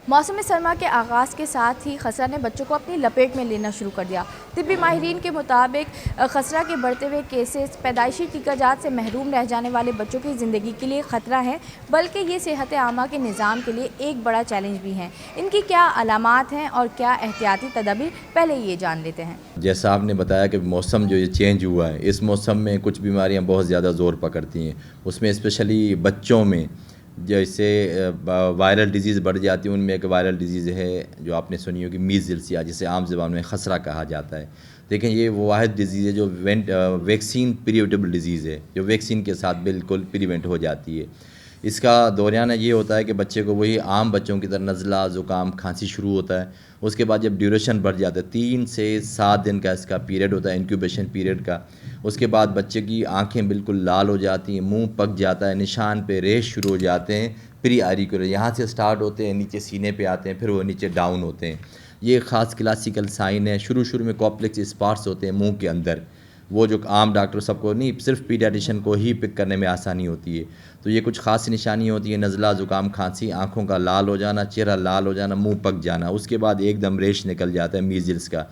موسم سرما کے آغاز کے ساتھ ہی خسرہ نے بچوں کو اپنی لپیٹ میں لینا شروع کر دیا۔ طبی ماہرین کے مطابق خسرہ کے بڑھتے ہوئے کیسز پیدائشی ٹیکہ جات سے محروم رہ جانے والے بچوں کی زندگی کے لیے خطرہ ہیں، بلکہ یہ صحت عامہ کے نظام کے لیے ایک بڑا چیلنج بھی ہیں۔ ان کی کیا علامات ہیں اور کیا احتیاطی تدابیر، پہلے یہ جان لیتے ہیں۔ جیسا آپ نے بتایا کہ موسم جو یہ چینج ہوا ہے، اس موسم میں کچھ بیماریاں بہت زیادہ زور پکڑتی ہیں، اس میں اسپیشلی بچوں میں جیسے وائرل ڈیزیز بڑھ جاتی ہے۔ ان میں ایک وائرل ڈیزیز ہے جو آپ نے سنی ہوگی، میزلس، یا جسے عام زبان میں خسرہ کہا جاتا ہے۔ دیکھیں یہ وہ واحد ڈیزیز ہے جو ویکسین پریویٹیبل ڈیزیز ہے، جو ویکسین کے ساتھ بالکل پریونٹ ہو جاتی ہے۔ اس کا دورانہ یہ ہوتا ہے کہ بچے کو وہی عام بچوں کی طرح نزلہ، زکام، کھانسی شروع ہوتا ہے۔ اس کے بعد جب ڈیوریشن بڑھ جاتا ہے، 3 سے 7 دن کا اس کا پیریڈ ہوتا ہے، انکیوبیشن پیریڈ کا۔ اس کے بعد بچے کی آنکھیں بالکل لال ہو جاتی ہیں، منہ پک جاتا ہے، نشان پہ ریش شروع ہو جاتے ہیں، پری آریکولر یہاں سے سٹارٹ ہوتے ہیں، نیچے سینے پہ آتے ہیں، پھر وہ نیچے ڈاؤن ہوتے ہیں۔ یہ ایک خاص کلاسیکل سائن ہے۔ شروع میں کمپلیکس اسپاٹس ہوتے ہیں منہ کے اندر، وہ جو عام ڈاکٹر سب کو نہیں، صرف پیڈیاٹیشین کو ہی پک کرنے میں آسانی ہوتی ہے۔ تو یہ کچھ خاص نشانی ہوتی ہے: نزلہ، زکام، کھانسی، آنکھوں کا لال ہو جانا، چہرہ لال ہو جانا، منہ پک جانا۔ اس کے بعد ایک دم ریش نکل جاتا ہے میزلس کا۔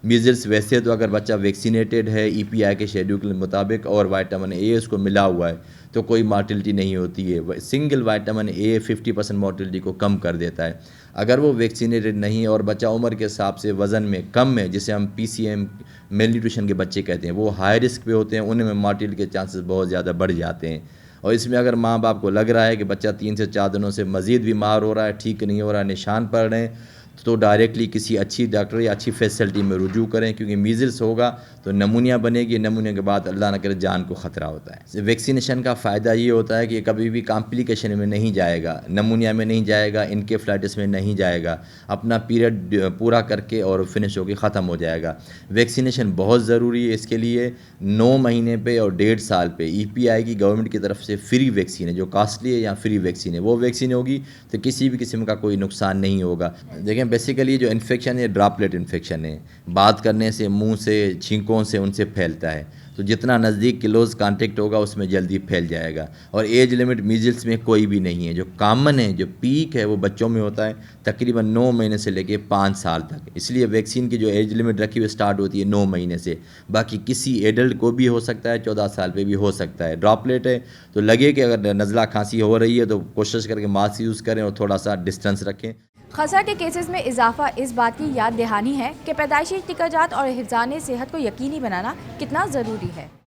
میزلس ویسے تو اگر بچہ ویکسینیٹڈ ہے ای پی آئی کے شیڈول کے مطابق اور وائٹامن اے اس کو ملا ہوا ہے تو کوئی مارٹلٹی نہیں ہوتی ہے۔ سنگل وائٹامن اے 50% مارٹلٹی کو کم کر دیتا ہے۔ اگر وہ ویکسینیٹڈ نہیں اور بچہ عمر کے حساب سے وزن میں کم ہے، جسے ہم پی سی ایم میل نیوٹریشن کے بچے کہتے ہیں، وہ ہائی رسک پہ ہوتے ہیں، ان میں مارٹلٹی کے چانسز بہت زیادہ بڑھ جاتے ہیں۔ اور اس میں اگر ماں باپ کو لگ رہا ہے کہ بچہ 3 سے 4 دنوں سے مزید بیمار ہو رہا ہے، ٹھیک نہیں ہو رہا ہے، نشان پڑ رہے ہیں، تو ڈائریکٹلی کسی اچھی ڈاکٹر یا اچھی فیسلٹی میں رجوع کریں، کیونکہ میزلس ہوگا تو نمونیا بنے گی، نمونیا کے بعد اللہ نہ کرے جان کو خطرہ ہوتا ہے۔ ویکسینیشن کا فائدہ یہ ہوتا ہے کہ یہ کبھی بھی کمپلیکیشن میں نہیں جائے گا، نمونیا میں نہیں جائے گا، انکیفلائٹس میں نہیں جائے گا، اپنا پیریڈ پورا کر کے اور فنش ہو کے ختم ہو جائے گا۔ ویکسینیشن بہت ضروری ہے اس کے لیے۔ 9 مہینے پہ اور 1.5 سال پہ ای پی آئی کی گورنمنٹ کی طرف سے فری ویکسین ہے، جو کاسٹلی ہے یا فری ویکسین ہے، وہ ویکسین ہوگی تو کسی بھی قسم کا کوئی نقصان نہیں ہوگا۔ دیکھیں بیسیکلی جو انفیکشن ہے ڈراپلیٹ انفیکشن ہے، بات کرنے سے، منہ سے، چھینکوں سے ان سے پھیلتا ہے، تو جتنا نزدیک کلوز کانٹیکٹ ہوگا اس میں جلدی پھیل جائے گا۔ اور ایج لمٹ میزلس میں کوئی بھی نہیں ہے۔ جو کامن ہے، جو پیک ہے، وہ بچوں میں ہوتا ہے تقریباً 9 مہینے سے لے کے 5 سال تک۔ اس لیے ویکسین کی جو ایج لمٹ رکھی ہوئی سٹارٹ ہوتی ہے 9 مہینے سے، باقی کسی ایڈلٹ کو بھی ہو سکتا ہے، 14 سال پہ بھی ہو سکتا ہے۔ ڈراپلیٹ ہے تو لگے کہ اگر نزلہ کھانسی ہو رہی ہے تو کوشش کر کے ماسک یوز کریں اور تھوڑا سا ڈسٹنس رکھیں۔ خسرہ کے کیسز میں اضافہ اس بات کی یاد دہانی ہے کہ پیدائشی ٹیکہ جات اور حفظان صحت کو یقینی بنانا کتنا ضروری ہے۔